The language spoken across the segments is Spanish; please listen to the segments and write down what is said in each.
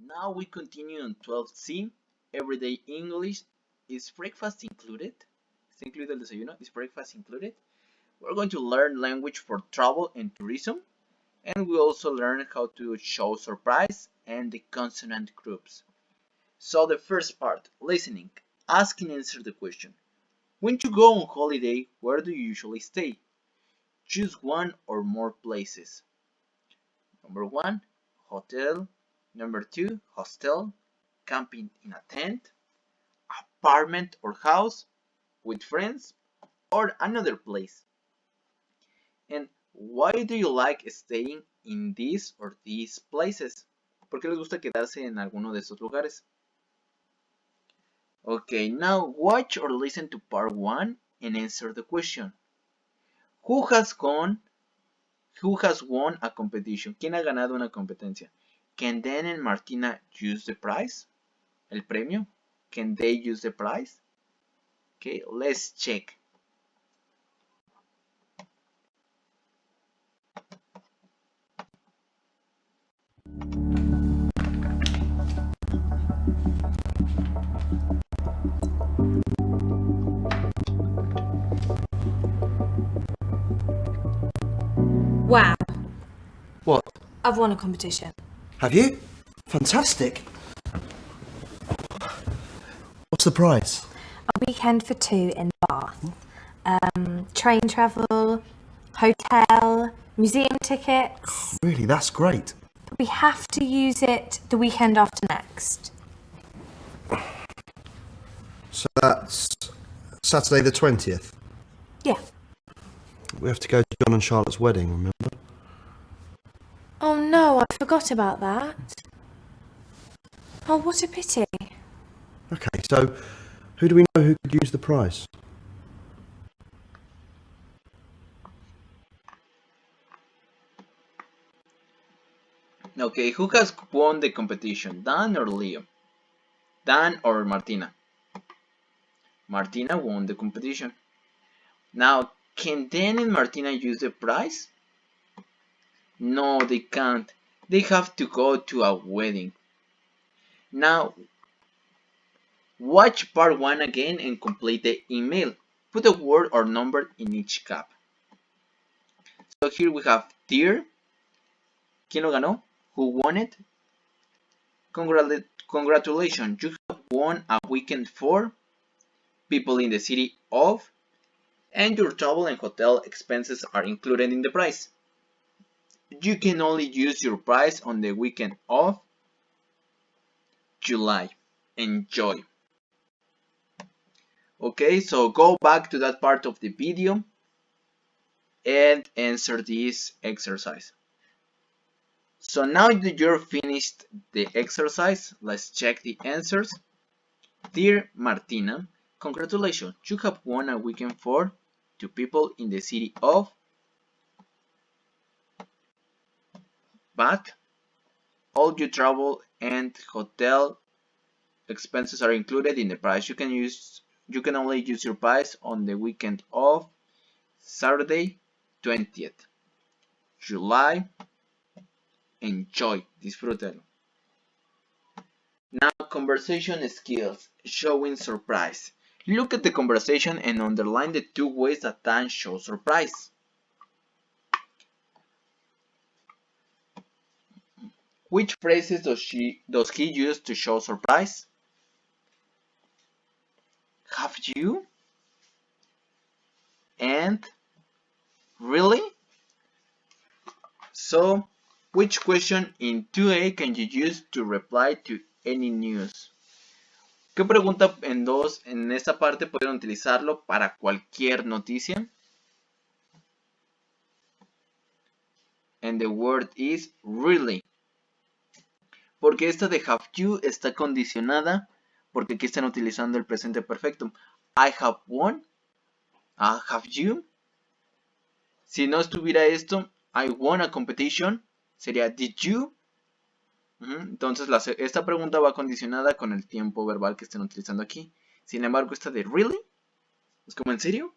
Now we continue on 12C, Everyday English. Is breakfast included? ¿Está incluido el desayuno? Is breakfast included? We're going to learn language for travel and tourism, and we also learn how to show surprise and the consonant groups. So the first part, listening. Ask and answer the question. When you go on holiday, where do you usually stay? Choose one or more places. Number 1, hotel. Number 2, hostel, camping in a tent, apartment or house, with friends, or another place. And why do you like staying in these or these places? ¿Por qué les gusta quedarse en alguno de estos lugares? Okay, now watch or listen to part 1 and answer the question. Who has won a competition? ¿Quién ha ganado una competencia? Can Dan and Martina use the prize? El premio? Can they use the prize? Okay, let's check. Wow, What? I've won a competition. Have you? Fantastic. What's the prize? A weekend for 2 in Bath. Train travel, hotel, museum tickets. Really, that's great. But we have to use it the weekend after next. So that's Saturday the 20th. Yeah. We have to go to John and Charlotte's wedding, remember? Oh no, I forgot about that. Oh, what a pity. Okay, so who do we know who could use the prize? Okay, who has won the competition? Dan or Leo? Dan or Martina? Martina won the competition. Now, can Dan and Martina use the prize? No, they can't. They have to go to a wedding. Now, watch part 1 again and complete the email. Put a word or number in each cap. So here we have Dear. ¿Quién lo ganó? Who won it? Congratulations, you have won a weekend for people in the city of, and your travel and hotel expenses are included in the price. You can only use your price on the weekend of July. Enjoy. Okay, so go back to that part of the video and answer this exercise. So now that you're finished the exercise, let's check the answers. Dear Martina, congratulations, you have won a weekend for 2 people in the city of Bath. All your travel and hotel expenses are included in the price. You can only use your price on the weekend of Saturday 20th July. Enjoy, disfrútalo. Now, conversation skills, showing surprise. Look at the conversation and underline the 2 ways that Dan shows surprise. Which phrases does he use to show surprise? Have you? And? Really? So, which question in 2A can you use to reply to any news? ¿Qué pregunta en esta parte pueden utilizarlo para cualquier noticia? And the word is really. Porque esta de have you está condicionada porque aquí están utilizando el presente perfecto. I have won. Have you? Si no estuviera esto, I won a competition, sería did you? Entonces esta pregunta va condicionada con el tiempo verbal que estén utilizando aquí. Sin embargo, esta de really, es como en serio,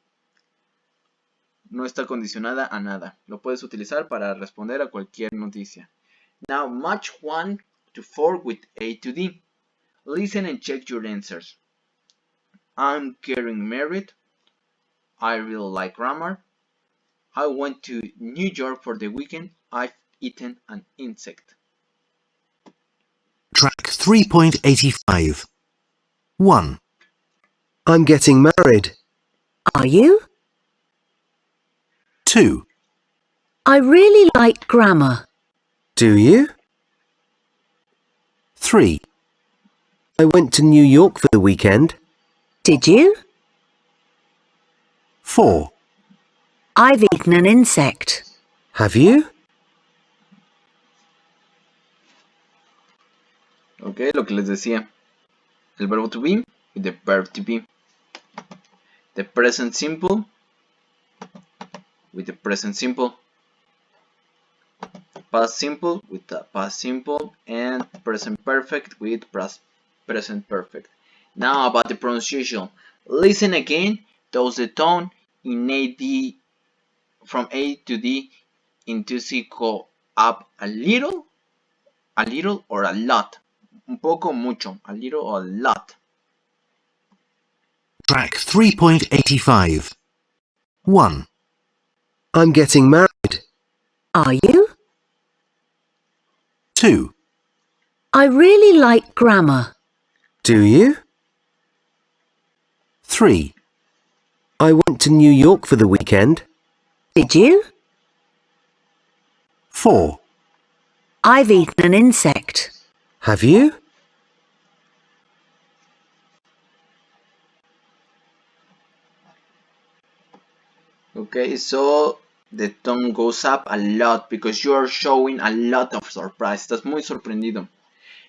no está condicionada a nada. Lo puedes utilizar para responder a cualquier noticia. Now, match 1 to 4 with A2-D. Listen and check your answers. I'm getting married. I really like grammar. I went to New York for the weekend. I've eaten an insect. Track 3.85. 1. I'm getting married. Are you? 2. I really like grammar. Do you? 3. I went to New York for the weekend. Did you? 4. I've eaten an insect. Have you? Ok, lo que les decía. El verbo to be y the verb to be. The present simple with the present simple. Past simple with the past simple, and present perfect with present perfect. Now about the pronunciation. Listen again. Does the tone in AD from A to D into C go up a little, or a lot? Un poco, mucho, a little or a lot. Track 3.85. 1. I'm getting married. Are you? 2. I really like grammar. Do you? 3. I went to New York for the weekend. Did you? 4. I've eaten an insect. Have you? Okay, so the tone goes up a lot because you are showing a lot of surprise. Estás muy sorprendido.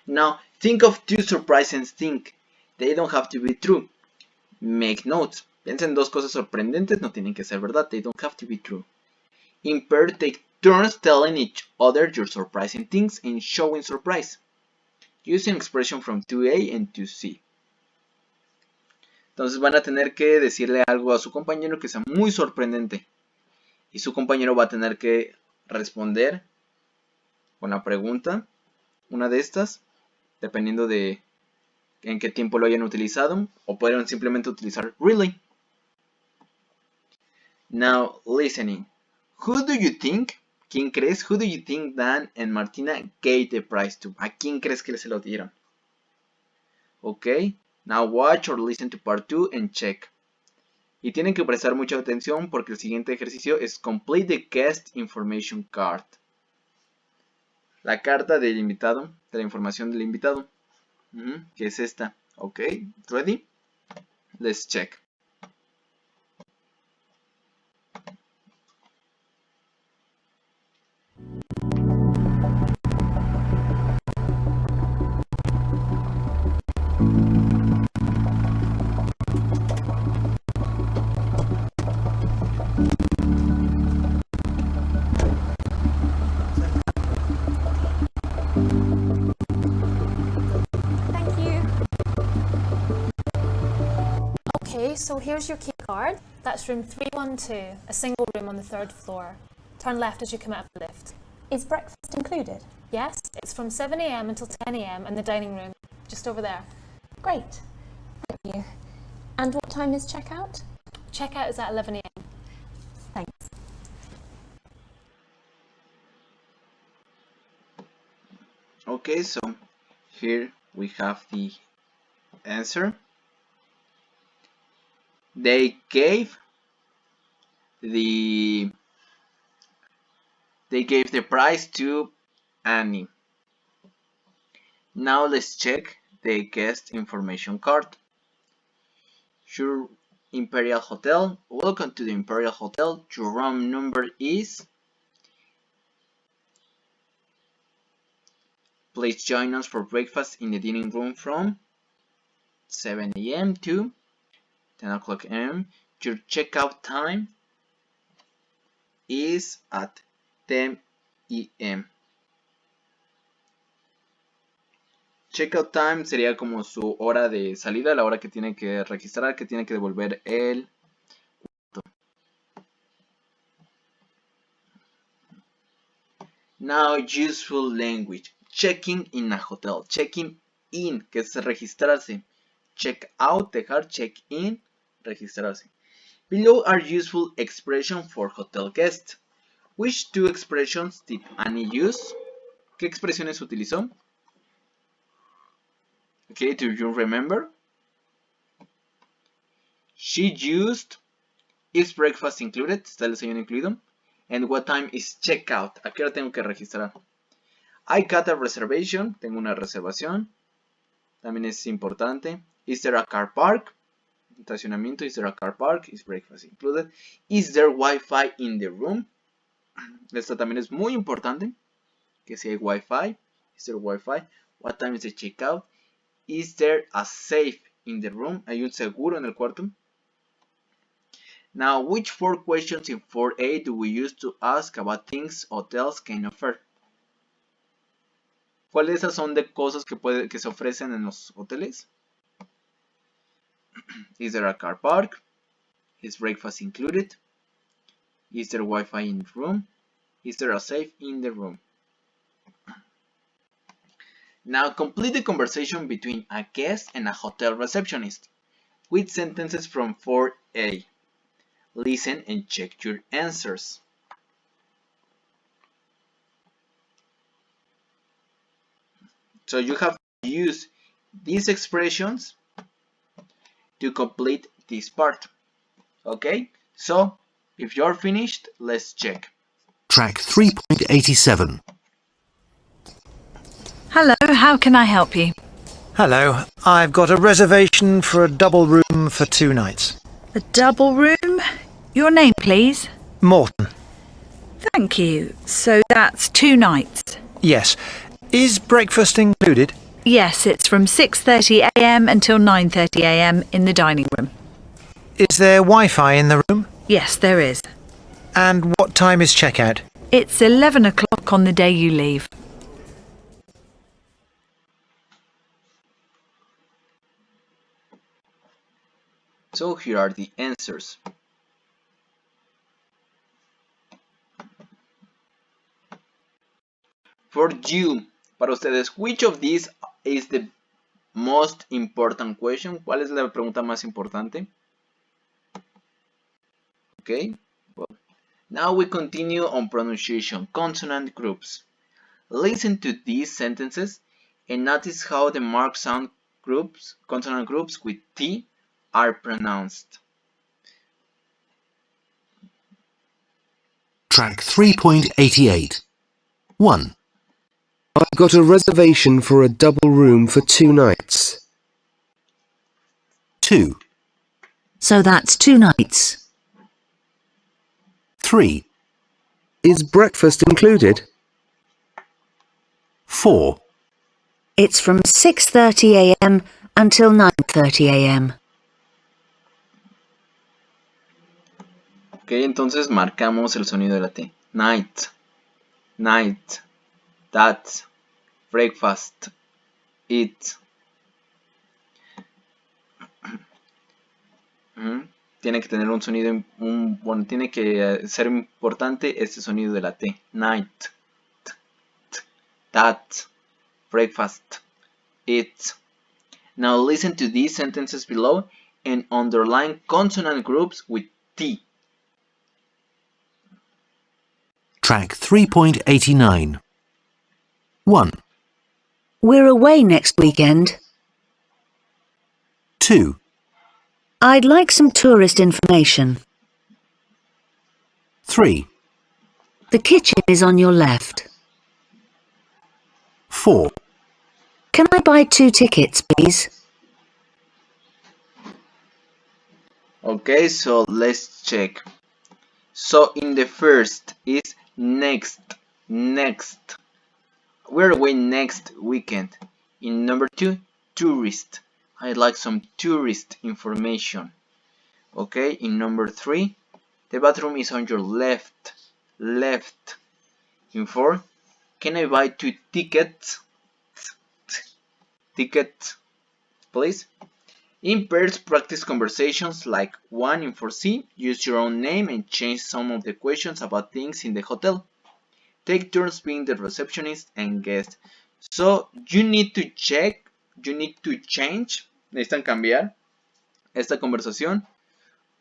Now, think of two surprising things. They don't have to be true. Make notes. Piensa en dos cosas sorprendentes, no tienen que ser verdad. They don't have to be true. In pair, take turns telling each other your surprising things and showing surprise. Using expression from 2A and 2C. Entonces van a tener que decirle algo a su compañero que sea muy sorprendente. Y su compañero va a tener que responder con la pregunta, una de estas, dependiendo de en qué tiempo lo hayan utilizado, o pueden simplemente utilizar really. Now, listening. Who do you think? ¿Quién crees? Who do you think Dan and Martina gave the prize to? ¿A quién crees que se lo dieron? Ok, now watch or listen to part 2 and check. Y tienen que prestar mucha atención porque el siguiente ejercicio es complete the guest information card. La carta del invitado, de la información del invitado, que es esta. Ok, ready? Let's check. Thank you. Okay, so here's your key card. That's room 312, a single room on the 3rd floor. Turn left as you come out of the lift. Is breakfast included? Yes, it's from 7 a.m. until 10 a.m. in the dining room, just over there. Great. Thank you. And what time is checkout? Checkout is at 11 a.m. Thanks. Okay, so here we have the answer. They gave the prize to Annie. Now let's check the guest information card. Sure, Imperial Hotel. Welcome to the Imperial Hotel. Your room number is. Please join us for breakfast in the dining room from 7 a.m. to 10 o'clock a.m. Your checkout time is at 10 a.m. Checkout time sería como su hora de salida, la hora que tiene que registrar, que tiene que devolver el cuarto. Now, useful language. checking in a hotel. Checking in, que es registrarse. Check out, dejar, check in, registrarse. Below are useful expressions for hotel guests. Which two expressions did Annie use? ¿Qué expresiones utilizó? Okay, do you remember? She used is breakfast included, está el desayuno incluido. And what time is checkout? ¿A qué hora tengo que registrar? I got a reservation, tengo una reservación. También es importante. Is there a car park? Estacionamiento, is there a car park? Is breakfast included? Is there Wi-Fi in the room? Esta también es muy importante. Que si hay Wi-Fi. Is there Wi-Fi? What time is the checkout? Is there a safe in the room? ¿Hay un seguro en el cuarto? Now, which four questions in 4A do we use to ask about things hotels can offer? ¿Cuáles de esas son de cosas que se ofrecen en los hoteles? Is there a car park? Is breakfast included? Is there Wi-Fi in the room? Is there a safe in the room? Now complete the conversation between a guest and a hotel receptionist with sentences from 4A. Listen and check your answers. So you have to use these expressions to complete this part. Okay? So if you're finished, let's check. Track 3.87. Hello, how can I help you? Hello, I've got a reservation for a double room for 2 nights. A double room? Your name, please? Morton. Thank you. So that's 2 nights? Yes. Is breakfast included? Yes, it's from 6:30 a.m. until 9:30 a.m. in the dining room. Is there Wi-Fi in the room? Yes, there is. And what time is checkout? It's 11 o'clock on the day you leave. So here are the answers. For you, para ustedes, which of these is the most important question? ¿Cuál es la pregunta más importante? Okay, well, now we continue on pronunciation, consonant groups. Listen to these sentences and notice how the marked sound groups, consonant groups with T are pronounced. Track 3.88. 1, I've got a reservation for a double room for 2 nights. 2, So that's 2 nights. 3, Is breakfast included? 4, It's from 6:30 a.m. until 9:30 a.m. Ok, entonces marcamos el sonido de la T. Night, night, that, breakfast, eat. Tiene que tener un sonido, bueno, tiene que ser importante este sonido de la T. Night, that, breakfast, eat. Now listen to these sentences below and underline consonant groups with T. track 3.89. 1, We're away next weekend. 2, I'd like some tourist information. 3, The kitchen is on your left. 4, Can I buy 2 tickets, please? Okay, so let's check. So in the first is next. We're away next weekend. In number 2, tourist. I'd like some tourist information. Okay, in number 3, the bathroom is on your left. In 4, can I buy 2 tickets? Tickets, please. In pairs, practice conversations like 1 in 4C. Use your own name and change some of the questions about things in the hotel. Take turns being the receptionist and guest. So you need to check, you need to change, necesitan cambiar esta conversación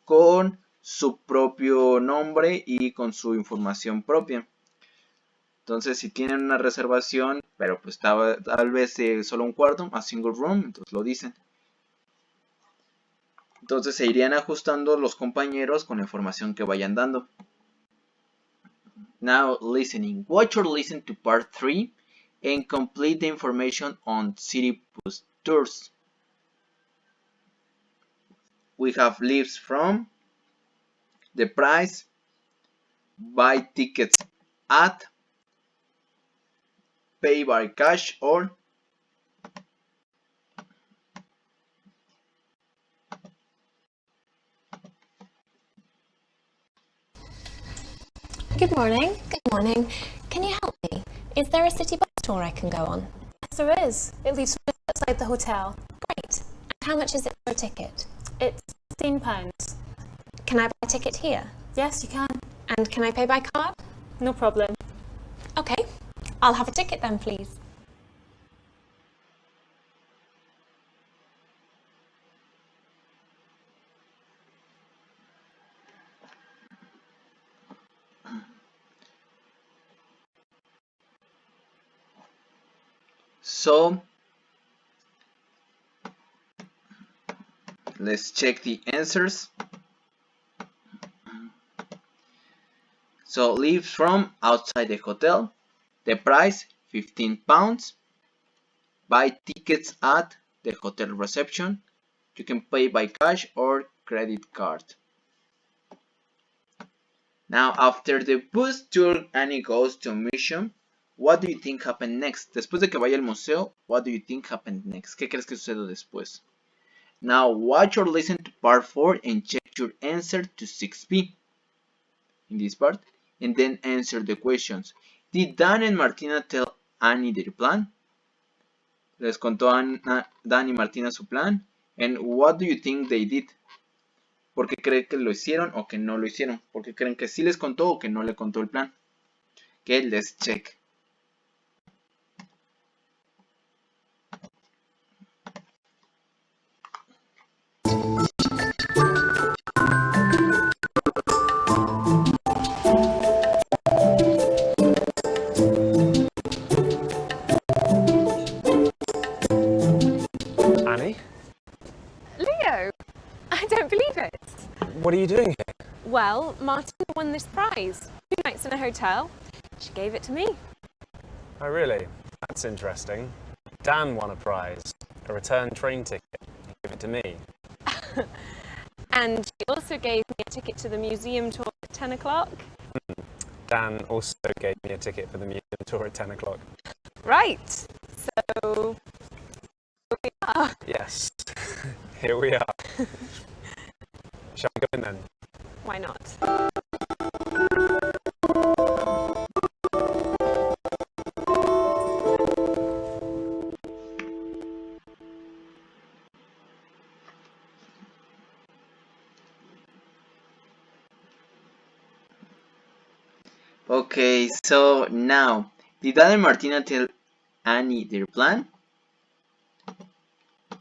con su propio nombre y con su información propia. Entonces, si tienen una reservación, pero pues tal vez solo un cuarto, a single room, entonces lo dicen. Entonces se irían ajustando los compañeros con la información que vayan dando. Now listening. Watch or listen to part 3 and complete the information on city bus tours. We have leaves from, the price, buy tickets at, pay by cash or. Good morning. Good morning. Can you help me? Is there a city bus tour I can go on? Yes, there is. It leaves just outside the hotel. Great. And how much is it for a ticket? It's £15. Can I buy a ticket here? Yes, you can. And can I pay by card? No problem. Okay. I'll have a ticket then, please. So let's check the answers. So leave from outside the hotel. The price £15. Buy tickets at the hotel reception. You can pay by cash or credit card. Now after the bus tour, Annie goes to a museum. What do you think happened next? Después de que vaya al museo, what do you think happened next? ¿Qué crees que sucede después? Now watch or listen to part 4 and check your answer to 6B in this part, and then answer the questions. Did Dan and Martina tell Annie their plan? Les contó Dan y Martina su plan. And what do you think they did? ¿Por qué creen que lo hicieron o que no lo hicieron? ¿Por qué creen que sí les contó o que no le contó el plan? Okay, let's check. Annie, Leo, I don't believe it. what are you doing here? Well, Martin won this prize. 2 nights in a hotel. She gave it to me. Oh, really? That's interesting. Dan won a prize, a return train ticket. He gave it to me. And she also gave me a ticket to the museum tour at 10 o'clock. Dan also gave me a ticket for the museum tour at 10 o'clock. Right. So, here we are. Yes, here we are. Shall we go in then? Why not? Okay, so now, did Dan and Martina tell Annie their plan?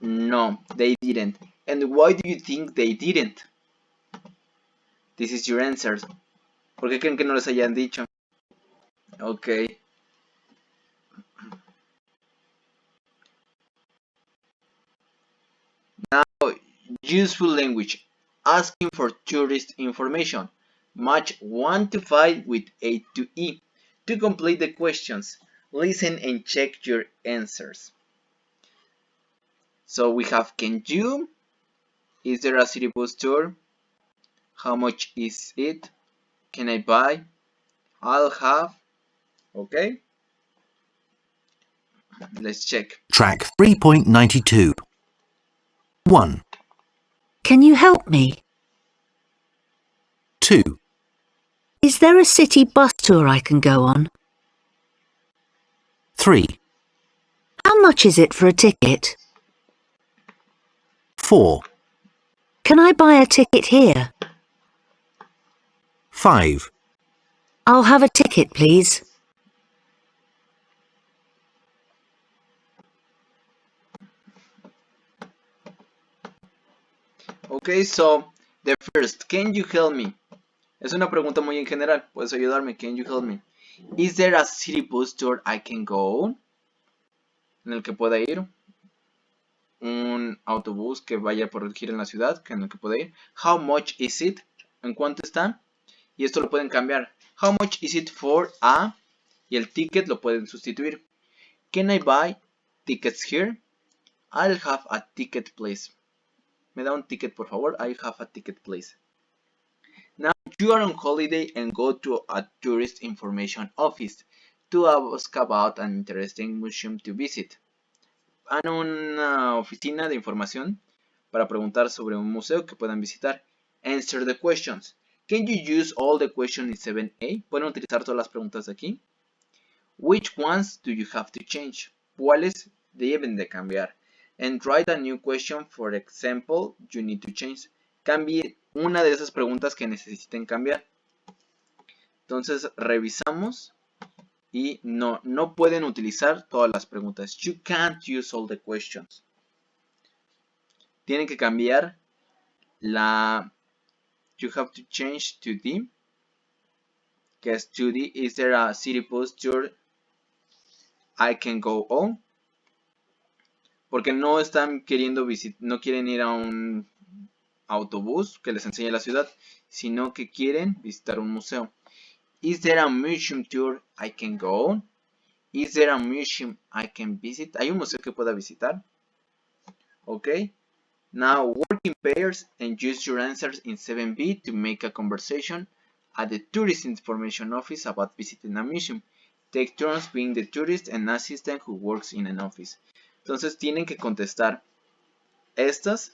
No, they didn't. And why do you think they didn't? This is your answer. ¿Por qué creen que no les hayan dicho? Okay. Now, useful language. Asking for tourist information. Match 1 to 5 with A to E. To complete the questions, listen and check your answers. So we have, can you? Is there a city bus tour? How much is it? Can I buy? I'll have. Okay. Let's check. Track 3.92. 1, Can you help me? 2, Is there a city bus tour I can go on? 3, How much is it for a ticket? 4, Can I buy a ticket here? 5, I'll have a ticket, please. Okay, so the first, can you help me? Es una pregunta muy en general. ¿Puedes ayudarme? Can you help me? Is there a city bus tour I can go on? En el que pueda ir. Un autobús que vaya por gira en la ciudad, en el que pueda ir. How much is it? ¿En cuánto está? Y esto lo pueden cambiar. How much is it for a? Y el ticket lo pueden sustituir. Can I buy tickets here? I'll have a ticket, please. Me da un ticket, por favor. I have a ticket, please. Now you are on holiday and go to a tourist information office to ask about an interesting museum to visit. Van a una oficina de información para preguntar sobre un museo que puedan visitar. Answer the questions. Can you use all the questions in 7A? ¿Pueden utilizar todas las preguntas de aquí? Which ones do you have to change? ¿Cuáles deben de cambiar? And write a new question. For example, you need to change. Cambie una de esas preguntas que necesiten cambiar. Entonces revisamos y no pueden utilizar todas las preguntas. You can't use all the questions. Tienen que cambiar la... You have to change to the... que es to the... Is there a city bus tour I can go on? Porque no están queriendo visitar, no quieren ir a un autobús que les enseñe la ciudad, sino que quieren visitar un museo. Is there a museum tour I can go on? Is there a museum I can visit? ¿Hay un museo que pueda visitar? Okay. Now work in pairs and use your answers in 7B to make a conversation at the tourist information office about visiting a museum. Take turns being the tourist and assistant who works in an office. Entonces tienen que contestar estas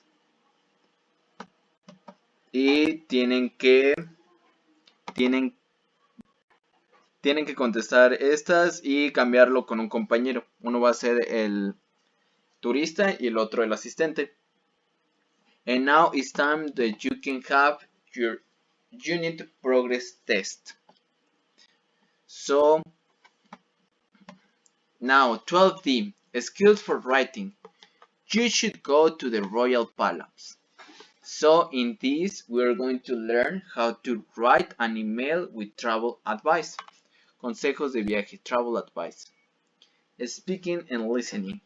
y tienen que contestar estas y cambiarlo con un compañero. Uno va a ser el turista y el otro el asistente. And now it's time that you can have your unit progress test. So now 12D, skills for writing. You should go to the Royal Palace. So in this, we're going to learn how to write an email with travel advice. Consejos de viaje, travel advice. Speaking and listening.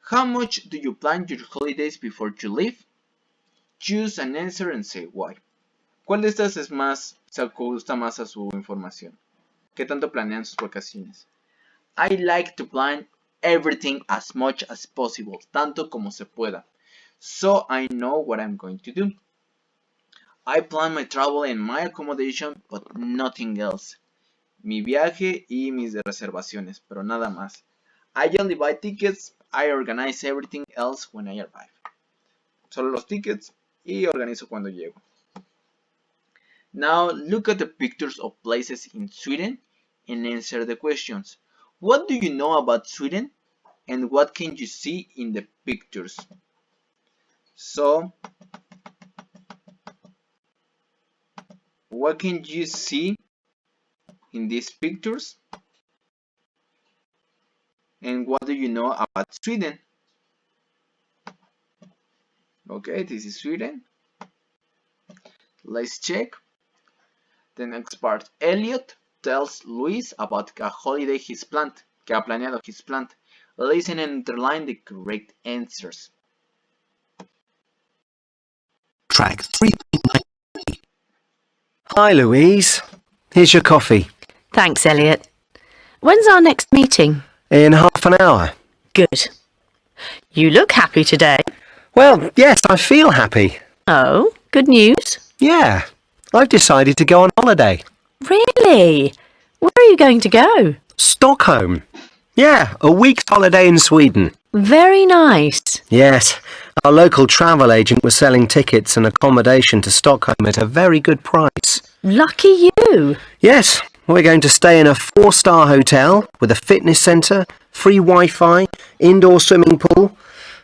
How much do you plan your holidays before you leave? Choose an answer and say why. ¿Cuál de estas se ajusta más a su información? ¿Qué tanto planean sus vacaciones? I like to plan everything as much as possible, tanto como se pueda. So I know what I'm going to do. I plan my travel and my accommodation, but nothing else. Mi viaje y mis reservaciones, pero nada más. I only buy tickets. I organize everything else when I arrive. Solo los tickets y organizo cuando llego. Now look at the pictures of places in Sweden and answer the questions. What do you know about Sweden? And what can you see in the pictures? So, what can you see in these pictures? And what do you know about Sweden? Okay, this is Sweden. Let's check. The next part. Elliot tells Luis about a holiday he's planned. Que ha planeado he's planned. Listen and underline the correct answers. Track 3.9. Hi, Louise. Here's your coffee. Thanks, Elliot. When's our next meeting? In half an hour. Good. You look happy today. Well, yes, I feel happy. Oh, good news. Yeah, I've decided to go on holiday. Really? Where are you going to go? Stockholm. Yeah, a week's holiday in Sweden. Very nice. Yes, our local travel agent was selling tickets and accommodation to Stockholm at a very good price. Lucky you. Yes, we're going to stay in a 4-star hotel with a fitness centre, free Wi-Fi, indoor swimming pool.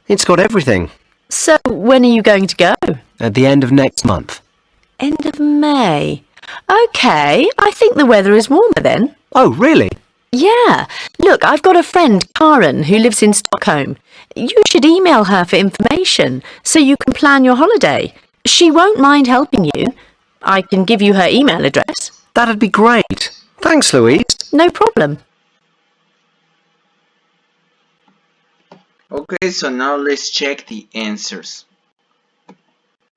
It's got everything. So, when are you going to go? At the end of next month. End of May. OK, I think the weather is warmer then. Oh, really? Yeah. Look, I've got a friend, Karen, who lives in Stockholm. You should email her for information so you can plan your holiday. She won't mind helping you. I can give you her email address. That'd be great. Thanks, Louise. No problem. Okay, so now let's check the answers.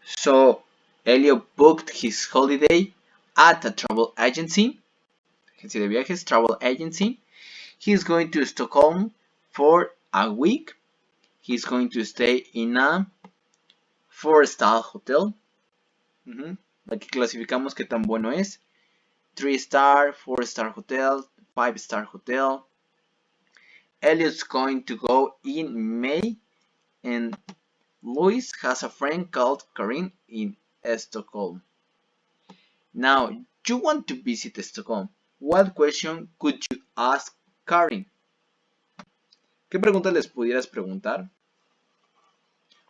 So Elliot booked his holiday at a travel agency, agencia de viajes, travel agency. He's going to Stockholm for a week. He's going to stay in a 4-star hotel. Aquí clasificamos qué tan bueno es. 3-star, 4-star hotel, 5-star hotel. Elliot's going to go in May, and Louis has a friend called Karin in Stockholm. Now, you want to visit Stockholm. What question could you ask Karin? ¿Qué preguntas les pudieras preguntar?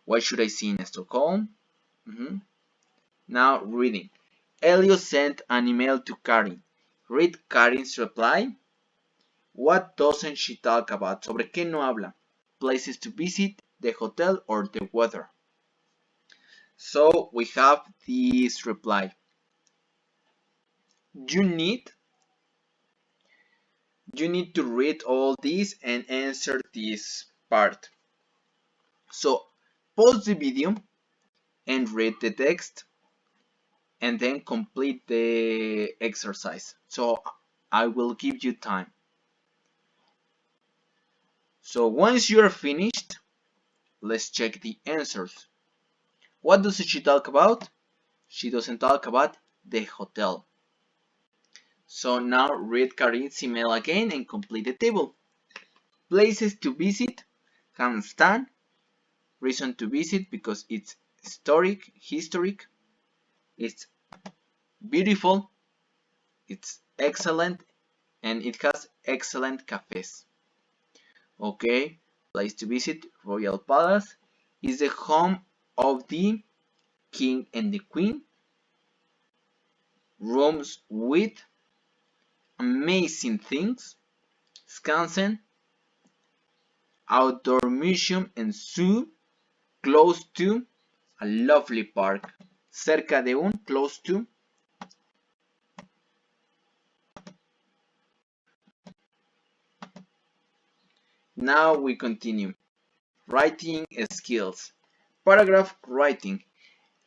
What should I see in Stockholm? Now, reading. Elliot sent an email to Karin. Read Karin's reply. What doesn't she talk about? ¿Sobre qué no habla? Places to visit, the hotel, or the weather? So we have this reply. You need to read all this and answer this part. So pause the video and read the text and then complete the exercise. So I will give you time. So once you are finished, let's check the answers. What does she talk about? She doesn't talk about the hotel. So now read Karin's email again and complete the table. Places to visit, handstand. Reason to visit because it's historic, it's beautiful, it's excellent, and it has excellent cafes. Okay, place to visit, Royal Palace, is the home of the King and the Queen. Rooms with amazing things, Skansen, outdoor museum and zoo, close to a lovely park, cerca de un, close to. Now we continue. Writing skills. Paragraph writing.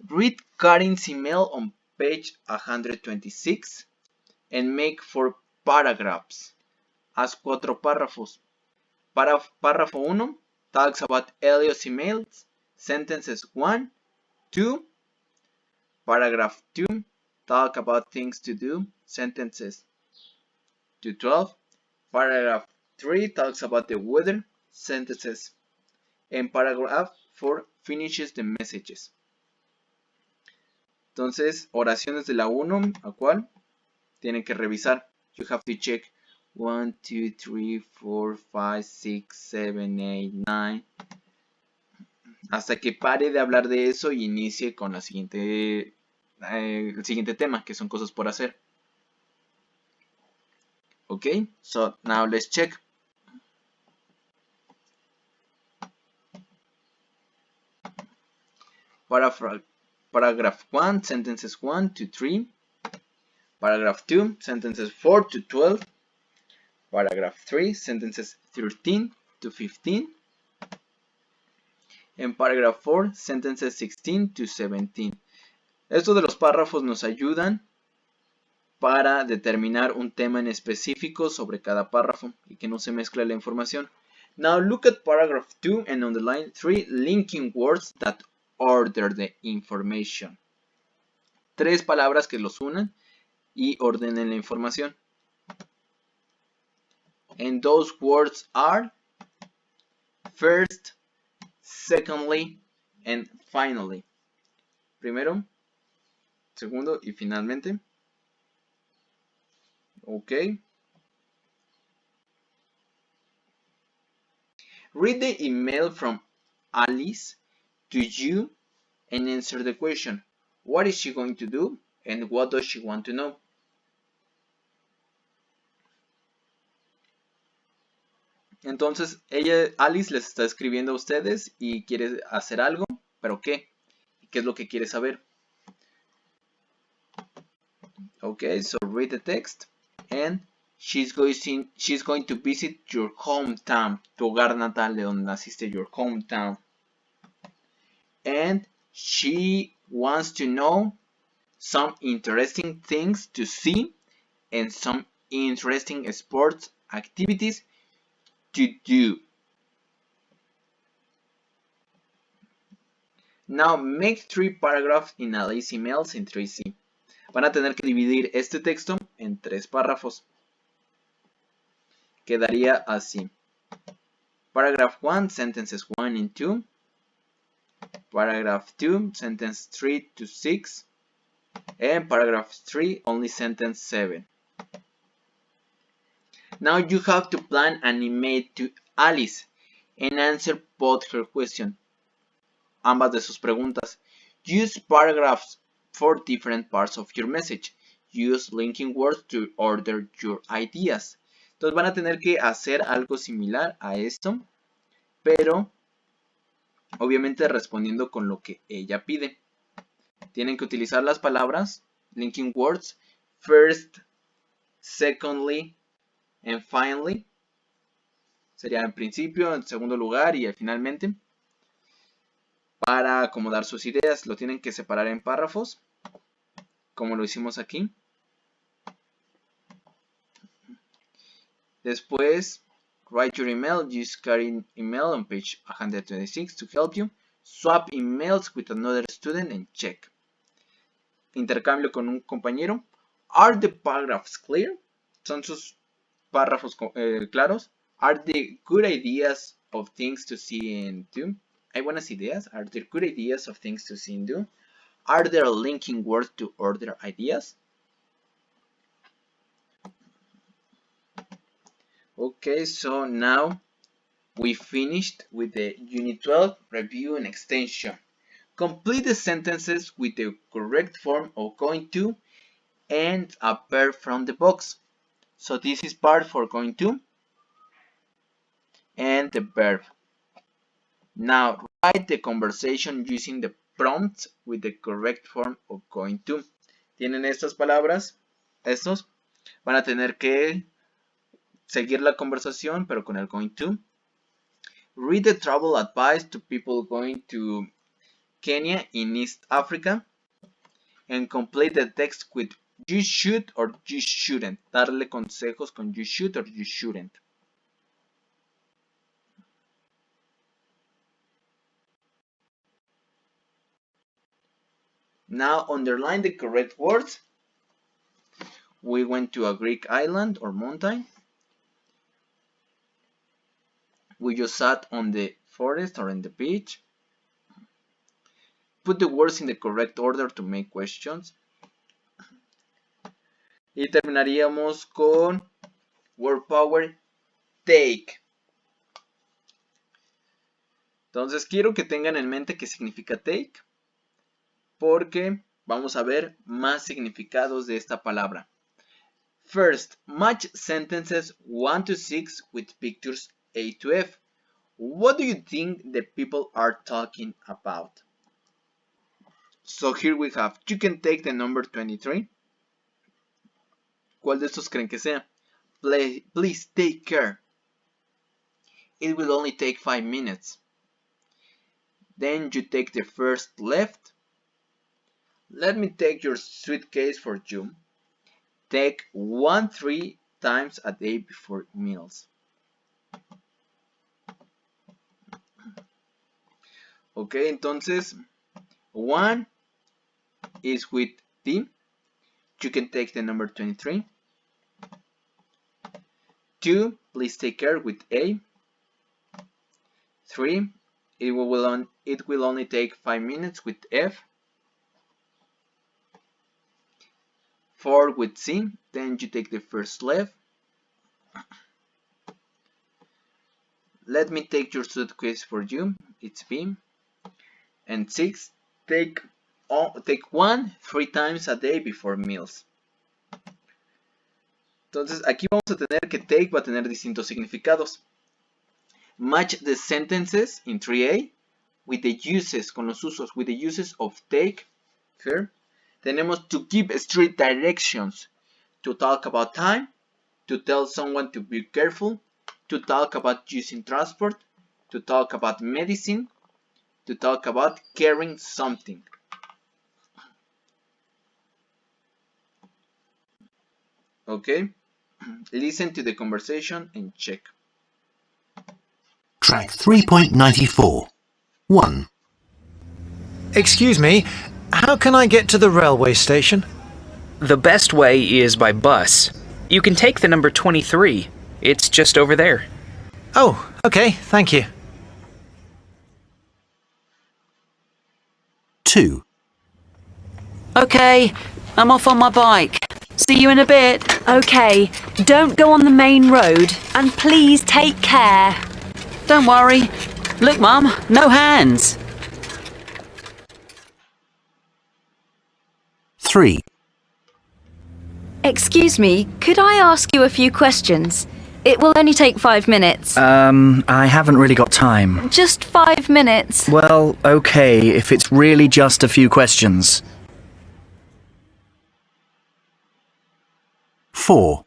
Read Karin's email on page 126 and make 4 paragraphs. Haz 4 párrafos. Párrafo 1 talks about Elliot's emails, sentences 1, 2. Paragraph 2 talk about things to do, sentences to 12. Paragraph 3 talks about the weather, sentences. And paragraph 4 finishes the messages. Entonces, oraciones de la 1 a cuál tienen que revisar. You have to check 1, 2, 3, 4, 5, 6, 7, 8, 9. Hasta que pare de hablar de eso y inicie con la siguiente, el siguiente tema, que son cosas por hacer. Okay, so now let's check. Paragraph 1, sentences 1 to 3. Paragraph 2, sentences 4 to 12. Paragraph 3, sentences 13 to 15. En paragraph 4, sentences 16 to 17. Estos de los párrafos nos ayudan para determinar un tema en específico sobre cada párrafo y que no se mezcle la información. Now look at paragraph 2 and underline 3 linking words that order the information. 3 palabras que los unan y ordenen la información. And those words are first, secondly, and finally. Primero, segundo y finalmente. Okay. Read the email from Alice to you and answer the question. What is she going to do and what does she want to know? Entonces, Alice les está escribiendo a ustedes y quiere hacer algo, ¿pero qué? qué es lo que quiere saber. Okay, so read the text. And she's going to visit your hometown. Tu hogar natal, de donde naciste, your hometown. And she wants to know some interesting things to see and some interesting sports activities to do. Now make 3 paragraphs in a lazy emails in 3C. Van a tener que dividir este texto en 3 párrafos. Quedaría así. Paragraph 1, sentences 1 and 2. Paragraph 2, sentence 3 to 6. And paragraph 3, only sentence 7. Now you have to plan an email to Alice and answer both her questions. Ambas de sus preguntas. Use paragraphs for different parts of your message. Use linking words to order your ideas. Entonces van a tener que hacer algo similar a esto, pero obviamente respondiendo con lo que ella pide. Tienen que utilizar las palabras, linking words, first, secondly, and finally. Sería en principio, en segundo lugar y finalmente. Para acomodar sus ideas, lo tienen que separar en párrafos, como lo hicimos aquí. Después, write your email, use Karin email on page 126 to help you. Swap emails with another student and check. Intercambio con un compañero. Are the paragraphs clear? ¿Son sus párrafos claros? Are the good ideas of things to see and do? ¿Hay buenas ideas? Are there good ideas of things to see and do? Are there linking words to order ideas? Okay, so now we finished with the Unit 12 review and extension. Complete the sentences with the correct form of going to and a verb from the box. So this is part for going to and the verb. Now write the conversation using the prompts with the correct form of going to. Tienen estas palabras, estos van a tener que seguir la conversación pero con el going to. Read the travel advice to people going to Kenya in East Africa and complete the text with you should or you shouldn't. Darle consejos con you should or you shouldn't. Now underline the correct words. We went to a Greek island or mountain. We just sat on the forest or in the beach. Put the words in the correct order to make questions. Y terminaríamos con word power take. Entonces quiero que tengan en mente qué significa take, porque vamos a ver más significados de esta palabra. First, match sentences 1 to 6 with pictures A to F. What do you think the people are talking about? So here we have, you can take the number 23. ¿Cuál de estos creen que sea? Please take care. It will only take 5 minutes. Then you take the first left. Let me take your suitcase for you. Take 1 3 times a day before meals. Ok, entonces 1 is with D. You can take the number 23. 2, please take care with A. 3, it will only take 5 minutes with F. 4 with C, then you take the first left. Let me take your suitcase for you, it's B. And 6, take 1 3 times a day before meals. Entonces aquí vamos a tener que take va a tener distintos significados. Match the sentences in 3A with the uses, con los usos, with the uses of take, here, tenemos to give street directions, to talk about time, to tell someone to be careful, to talk about using transport, to talk about medicine, to talk about carrying something. Okay? Listen to the conversation and check. Track 3.94. 1. Excuse me, how can I get to the railway station? The best way is by bus. You can take the number 23. It's just over there. Oh, okay, thank you. 2. OK, I'm off on my bike. See you in a bit. OK, don't go on the main road and please take care. Don't worry. Look, Mum, no hands. 3. Excuse me, could I ask you a few questions? It will only take 5 minutes. I haven't really got time. Just 5 minutes. Well, okay, if it's really just a few questions. 4.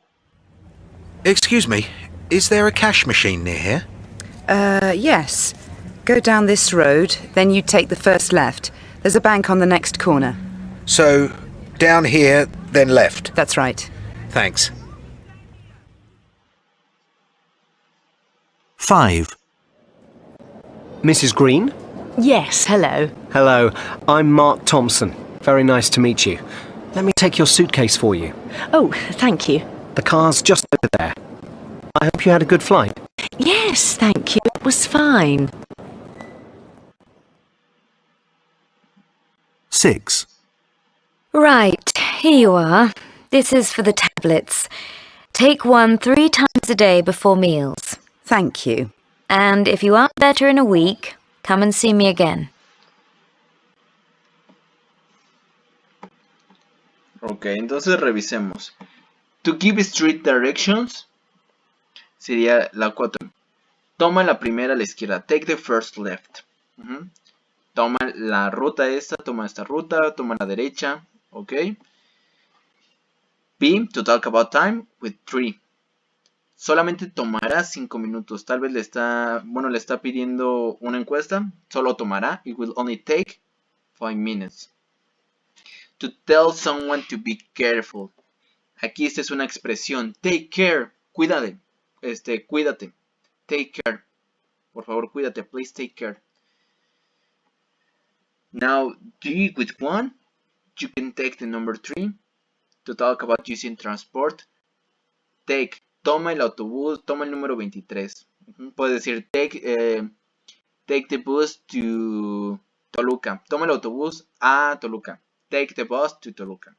Excuse me, is there a cash machine near here? Yes. Go down this road, then you take the first left. There's a bank on the next corner. So, down here, then left. That's right. Thanks. 5. Mrs. Green? Yes, hello. Hello, I'm Mark Thompson. Very nice to meet you. Let me take your suitcase for you. Oh, thank you. The car's just over there. I hope you had a good flight. Yes, thank you. It was fine. 6. Right, here you are. This is for the tablets. Take one 3 times a day before meals. Thank you. And if you aren't better in a week, come and see me again. Ok, entonces revisemos. To give street directions sería la 4. Toma la primera a la izquierda. Take the first left. Toma la ruta esta, toma esta ruta, toma la derecha. Ok. B, to talk about time with 3. Solamente tomará 5 minutos. Tal vez le está pidiendo una encuesta. Solo tomará. It will only take 5 minutes. To tell someone to be careful. Aquí esta es una expresión. Take care. Cuídate. Cuídate. Take care. Por favor, cuídate. Please take care. Now, D with 1. You can take the number 3. To talk about using transport. Take. Toma el autobús. Toma el número 23. Puedes decir take the bus to Toluca. Toma el autobús a Toluca. Take the bus to Toluca.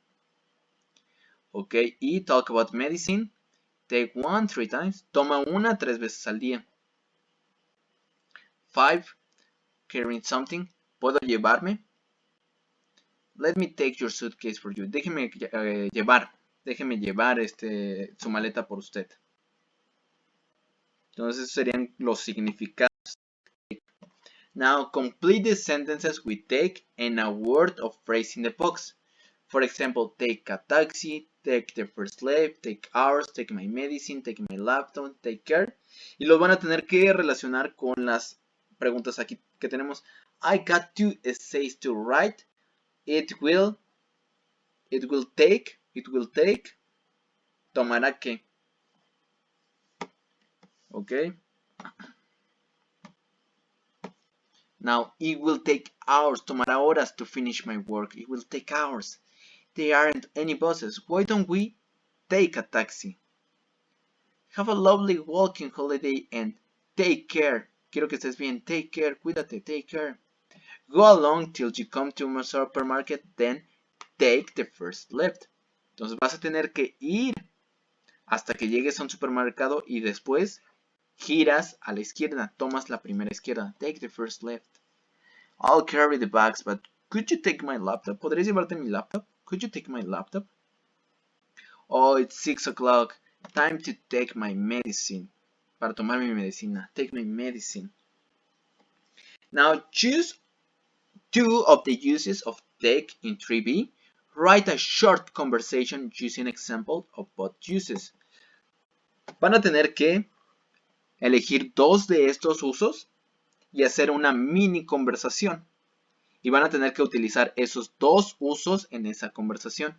Ok, y talk about medicine. Take one 3 times. Toma una 3 veces al día. 5. Carrying something. ¿Puedo llevarme? Let me take your suitcase for you. Déjeme llevar. Déjeme llevar su maleta por usted. Entonces, esos serían los significados. Now, complete the sentences with take and a word or phrase in the box. For example, take a taxi, take the first left, take hours, take my medicine, take my laptop, take care. Y los van a tener que relacionar con las preguntas aquí que tenemos. I got 2 essays to write. It will take. Tomará qué. Ok. Now, it will take hours. Tomará horas to finish my work. It will take hours. There aren't any buses. Why don't we take a taxi? Have a lovely walking holiday and take care. Quiero que estés bien. Take care. Cuídate. Take care. Go along till you come to a supermarket. Then take the first left. Entonces vas a tener que ir hasta que llegues a un supermercado y después giras a la izquierda. Tomas la primera izquierda. Take the first left. I'll carry the bags, but could you take my laptop? ¿Podrías llevarte mi laptop? Could you take my laptop? Oh, it's 6 o'clock. Time to take my medicine. Para tomar mi medicina. Take my medicine. Now choose two of the uses of take in 3B. Write a short conversation using example of both uses. Van a tener que elegir dos de estos usos y hacer una mini conversación. Y van a tener que utilizar esos dos usos en esa conversación.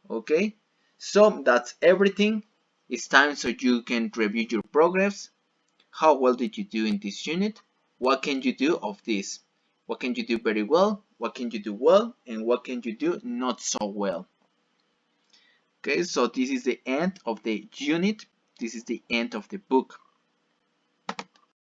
Okay, so that's everything. It's time so you can review your progress. How well did you do in this unit? What can you do of this? What can you do very well? What can you do well? And what can you do not so well? Okay, so this is the end of the unit. This is the end of the book.